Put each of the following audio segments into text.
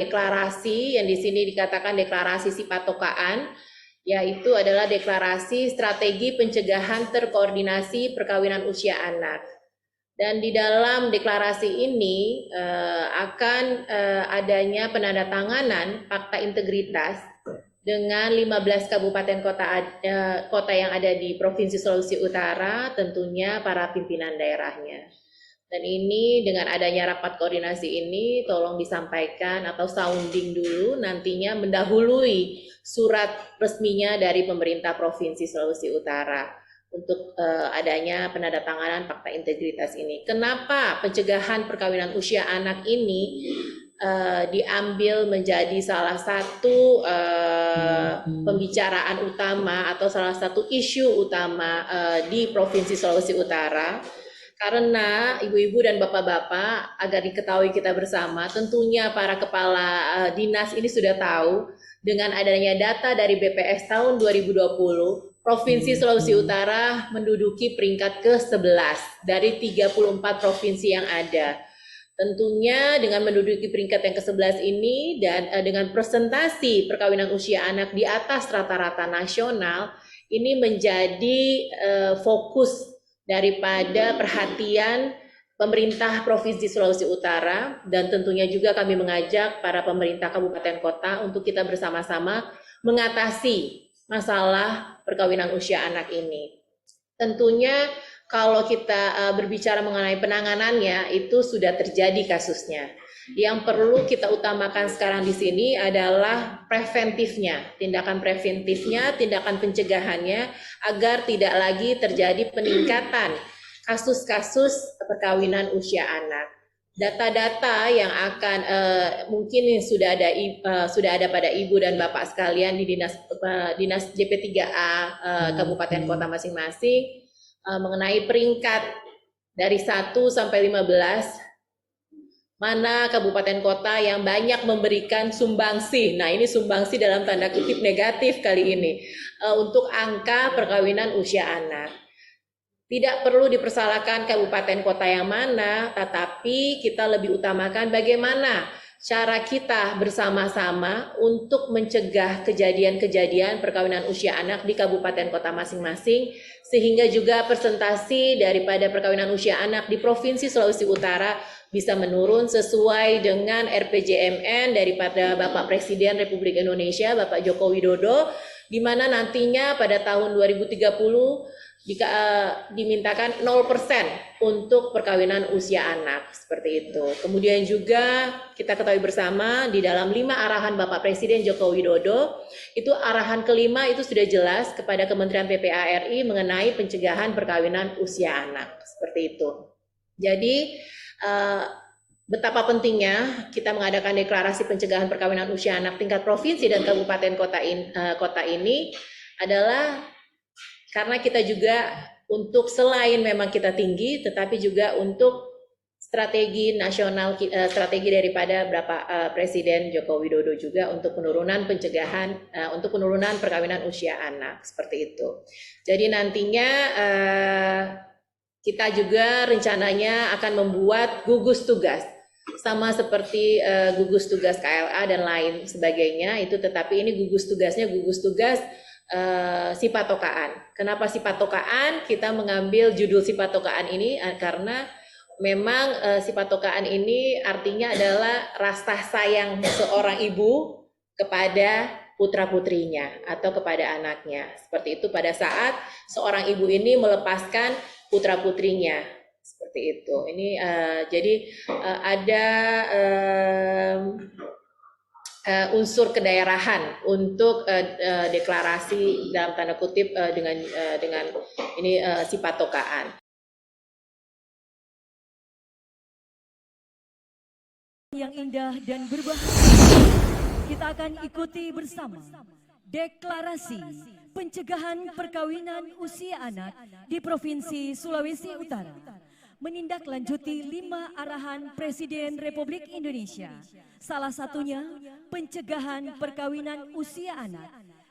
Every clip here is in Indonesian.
deklarasi yang di sini dikatakan deklarasi Sipatokaan, yaitu adalah deklarasi strategi pencegahan terkoordinasi perkawinan usia anak. Dan di dalam deklarasi ini akan adanya penandatanganan fakta integritas dengan 15 kabupaten kota yang ada di Provinsi Sulawesi Utara, tentunya para pimpinan daerahnya. Dan ini dengan adanya rapat koordinasi ini tolong disampaikan atau sounding dulu nantinya mendahului surat resminya dari pemerintah Provinsi Sulawesi Utara untuk adanya penandatanganan fakta integritas ini. Kenapa pencegahan perkawinan usia anak ini diambil menjadi salah satu pembicaraan utama atau salah satu isu utama di Provinsi Sulawesi Utara? Karena ibu-ibu dan bapak-bapak, agar diketahui kita bersama, tentunya para kepala dinas ini sudah tahu dengan adanya data dari BPS tahun 2020, Provinsi Sulawesi Utara menduduki peringkat ke-11 dari 34 provinsi yang ada. Tentunya dengan menduduki peringkat yang ke-11 ini dan dengan presentasi perkawinan usia anak di atas rata-rata nasional, ini menjadi fokus daripada perhatian pemerintah Provinsi Sulawesi Utara, dan tentunya juga kami mengajak para pemerintah kabupaten kota untuk kita bersama-sama mengatasi masalah perkawinan usia anak ini. Tentunya kalau kita berbicara mengenai penanganannya, itu sudah terjadi kasusnya. Yang perlu kita utamakan sekarang di sini adalah preventifnya, tindakan preventifnya, tindakan pencegahannya, agar tidak lagi terjadi peningkatan kasus-kasus perkawinan usia anak. Data-data yang akan mungkin sudah ada pada ibu dan bapak sekalian di dinas JP3A kabupaten kota masing-masing mengenai peringkat dari 1 sampai 15. Mana kabupaten kota yang banyak memberikan sumbangsi. Nah, ini sumbangsi dalam tanda kutip negatif kali ini untuk angka perkawinan usia anak. Tidak perlu dipersalahkan kabupaten kota yang mana, tetapi kita lebih utamakan bagaimana cara kita bersama-sama untuk mencegah kejadian-kejadian perkawinan usia anak di kabupaten kota masing-masing, sehingga juga persentase daripada perkawinan usia anak di Provinsi Sulawesi Utara bisa menurun sesuai dengan RPJMN daripada Bapak Presiden Republik Indonesia, Bapak Joko Widodo, di mana nantinya pada tahun 2030 dimintakan 0% untuk perkawinan usia anak, seperti itu. Kemudian juga kita ketahui bersama di dalam 5 arahan Bapak Presiden Joko Widodo, itu arahan kelima itu sudah jelas kepada Kementerian PPA RI mengenai pencegahan perkawinan usia anak, seperti itu. Jadi betapa pentingnya kita mengadakan deklarasi pencegahan perkawinan usia anak tingkat provinsi dan kabupaten kota ini adalah karena kita juga untuk selain memang kita tinggi, tetapi juga untuk strategi nasional, strategi daripada Bapak Presiden Joko Widodo juga untuk penurunan pencegahan, untuk penurunan perkawinan usia anak, seperti itu. Jadi nantinya kita juga rencananya akan membuat gugus tugas, sama seperti gugus tugas KLA dan lain sebagainya itu, tetapi ini gugus tugasnya gugus tugas Sipatokaan. Kenapa Sipatokaan? Kita mengambil judul Sipatokaan ini karena memang Sipatokaan ini artinya adalah rasa sayang seorang ibu kepada putra-putrinya atau kepada anaknya. Seperti itu pada saat seorang ibu ini melepaskan putra-putrinya. Seperti itu. Ini jadi ada unsur kedaerahan untuk deklarasi dalam tanda kutip dengan ini Sipatokaan. Yang indah dan berbahaya, kita akan ikuti bersama deklarasi pencegahan perkawinan usia anak di Provinsi Sulawesi Utara, menindaklanjuti 5 arahan Presiden Republik Indonesia, salah satunya pencegahan perkawinan usia anak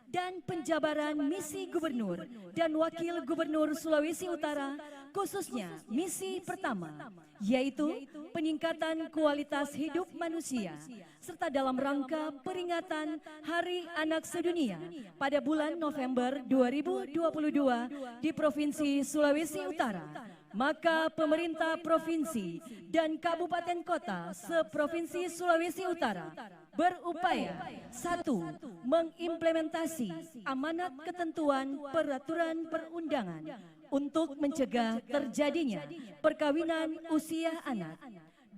dan penjabaran misi Gubernur dan Wakil Gubernur Sulawesi Utara, khususnya misi pertama, yaitu peningkatan kualitas hidup manusia, serta dalam rangka peringatan Hari Anak Sedunia pada bulan November 2022 di Provinsi Sulawesi Utara. Maka pemerintah provinsi dan kabupaten kota seprovinsi Sulawesi Utara berupaya: 1. Mengimplementasi amanat ketentuan peraturan perundangan untuk mencegah terjadinya perkawinan usia anak.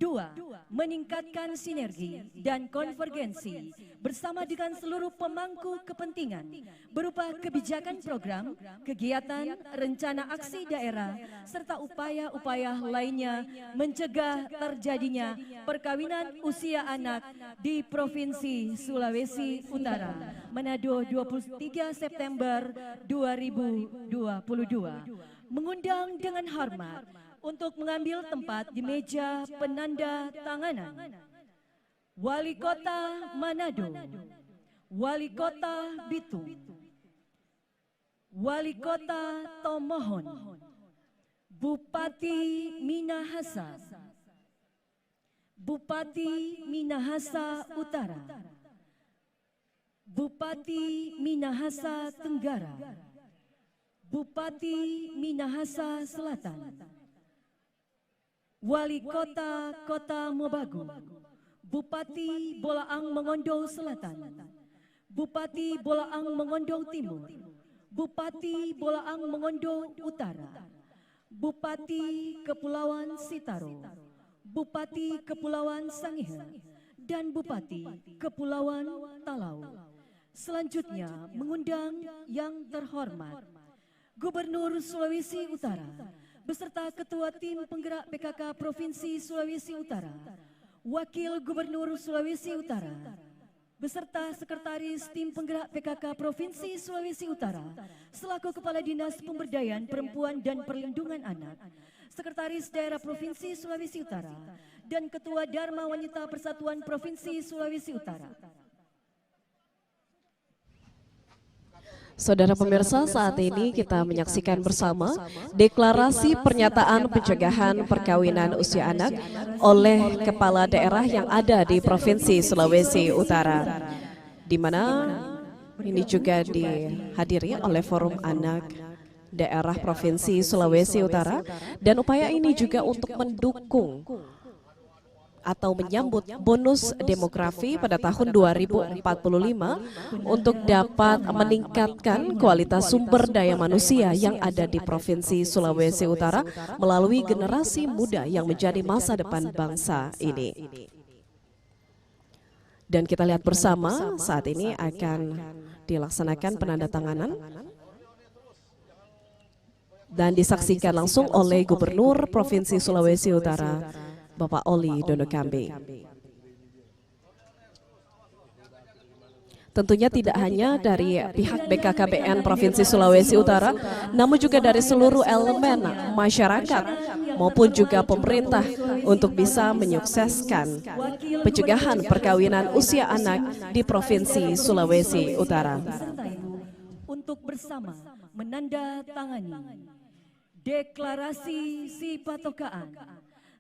2. Meningkatkan sinergi dan konvergensi bersama dengan seluruh pemangku kepentingan berupa kebijakan program, kegiatan, rencana aksi daerah, serta upaya-upaya lainnya mencegah terjadinya perkawinan usia anak di Provinsi Sulawesi Utara. Manado, 23 September 2022. Mengundang dengan hormat untuk mengambil tempat di meja penanda tanganan Wali Kota Manado, Wali Kota Bitung, Wali Kota Tomohon, Bupati Minahasa, Bupati Minahasa Utara, Bupati Minahasa Tenggara, Bupati Minahasa Selatan, Wali Kota Kota Mobagu, Bupati Bolaang Mongondo Selatan, Bupati Bolaang Mongondo Timur, Bupati Bolaang Mongondo Utara, Bupati Kepulauan Sitaro, Bupati Kepulauan Sangihe, dan Bupati Kepulauan Talau. Selanjutnya mengundang yang terhormat Gubernur Sulawesi Utara beserta Ketua Tim Penggerak PKK Provinsi Sulawesi Utara, Wakil Gubernur Sulawesi Utara, beserta Sekretaris Tim Penggerak PKK Provinsi Sulawesi Utara, selaku Kepala Dinas Pemberdayaan Perempuan dan Perlindungan Anak, Sekretaris Daerah Provinsi Sulawesi Utara, dan Ketua Dharma Wanita Persatuan Provinsi Sulawesi Utara. Saudara pemirsa, saat ini kita menyaksikan bersama deklarasi pernyataan pencegahan perkawinan usia anak oleh kepala daerah yang ada di Provinsi Sulawesi Utara, di mana ini juga dihadiri oleh Forum Anak Daerah Provinsi Sulawesi Utara, dan upaya ini juga untuk mendukung atau menyambut bonus demografi pada tahun 2045 untuk dapat meningkatkan kualitas sumber daya manusia yang ada di Provinsi Sulawesi Utara melalui generasi muda yang menjadi masa depan bangsa ini. Dan kita lihat bersama saat ini akan dilaksanakan penandatanganan dan disaksikan langsung oleh Gubernur Provinsi Sulawesi Utara, Bapak Oli Dono Kambe. Tentunya tidak hanya dari pihak BKKBN Provinsi Sulawesi Utara, namun juga dari seluruh elemen masyarakat maupun juga pemerintah untuk bisa menyukseskan pencegahan perkawinan usia anak di Provinsi Sulawesi Utara. Untuk bersama menandatangani deklarasi Sipatokaan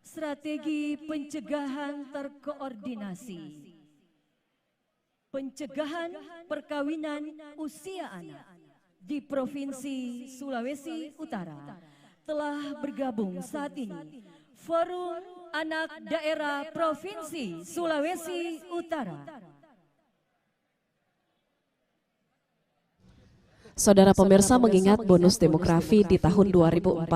Strategi Pencegahan Terkoordinasi Pencegahan Perkawinan Usia Anak di Provinsi Sulawesi Utara. Telah bergabung saat ini Forum Anak Daerah Provinsi Sulawesi Utara. Saudara pemirsa, mengingat bonus demografi di tahun 2045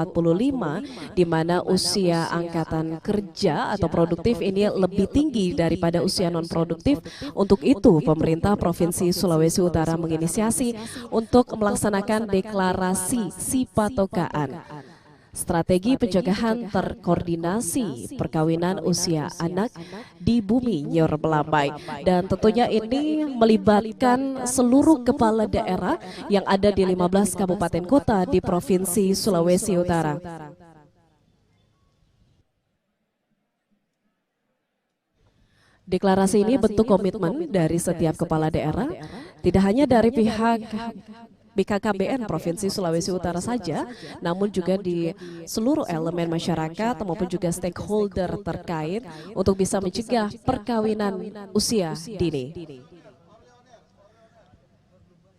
di mana usia angkatan kerja atau produktif ini lebih tinggi daripada usia non produktif, untuk itu pemerintah Provinsi Sulawesi Utara menginisiasi untuk melaksanakan deklarasi Sipatokaan Strategi Pencegahan Terkoordinasi Perkawinan Usia Anak di Bumi Nyor Belambai, dan tentunya ini melibatkan seluruh kepala daerah yang ada di 15 kabupaten kota di Provinsi Sulawesi Utara. Deklarasi ini bentuk komitmen dari setiap kepala daerah Tidak hanya dari pihak BKKBN Provinsi Sulawesi Utara saja, namun juga di seluruh elemen masyarakat maupun juga stakeholder terkait untuk bisa mencegah perkawinan usia dini.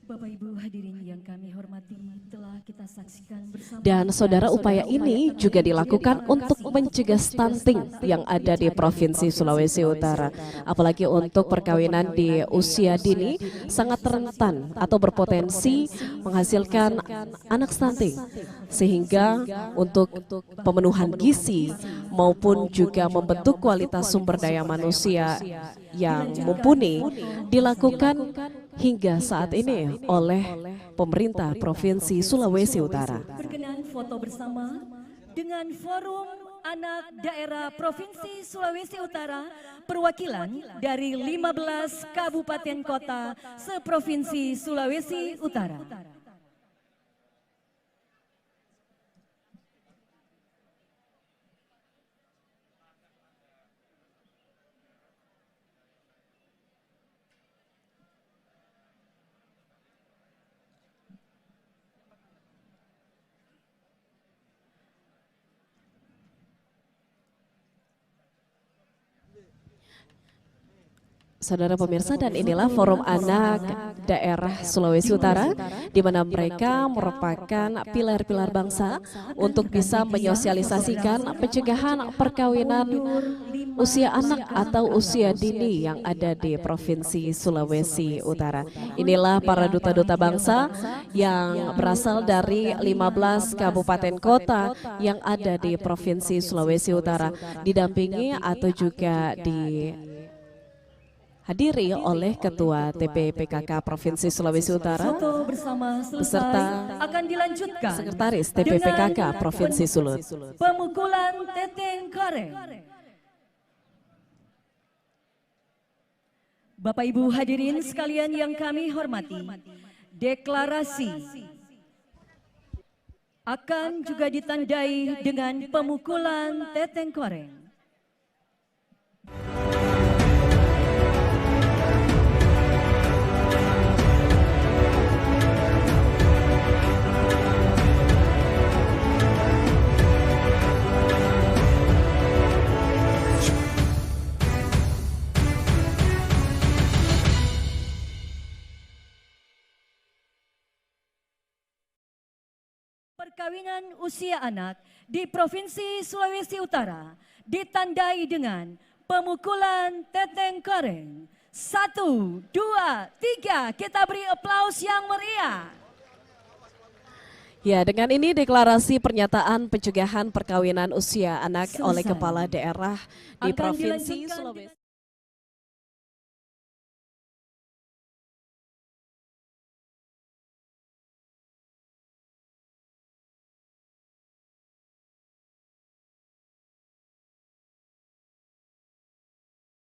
Bapak Ibu hadirin yang kami hormati, telah kita saksikan bersama. Dan saudara, upaya ini juga dilakukan untuk mencegah stunting yang ada di Provinsi Sulawesi Utara. Apalagi untuk perkawinan di usia dini sangat rentan atau berpotensi menghasilkan anak stunting. Sehingga untuk pemenuhan gizi maupun juga membentuk kualitas sumber daya manusia yang mumpuni dilakukan hingga saat ini oleh pemerintah Provinsi Sulawesi Utara. Berkenan foto bersama dengan Forum Anak Daerah Provinsi Sulawesi Utara, perwakilan dari 15 kabupaten kota seprovinsi Sulawesi Utara. Saudara pemirsa, dan inilah Forum Anak Daerah Sulawesi Utara, di mana mereka merupakan pilar-pilar bangsa untuk bisa menyosialisasikan pencegahan perkawinan usia anak atau usia dini yang ada di Provinsi Sulawesi Utara. Inilah para duta-duta bangsa yang berasal dari 15 kabupaten kota yang ada di Provinsi Sulawesi Utara, didampingi atau juga hadiri oleh Ketua TPPKK Provinsi Sulawesi Utara Foto bersama beserta akan dilanjutkan Sekretaris TPPKK Provinsi Sulut. pemukulan teteng koreng. Bapak Ibu hadirin sekalian yang kami hormati, deklarasi akan juga ditandai dengan pemukulan teteng koreng. Perkawinan usia anak di Provinsi Sulawesi Utara ditandai dengan pemukulan teteng koreng. 1, 2, 3, kita beri aplaus yang meriah. Ya, dengan ini deklarasi pernyataan pencegahan perkawinan usia anak oleh Kepala Daerah di Akan Provinsi dilanjutkan Sulawesi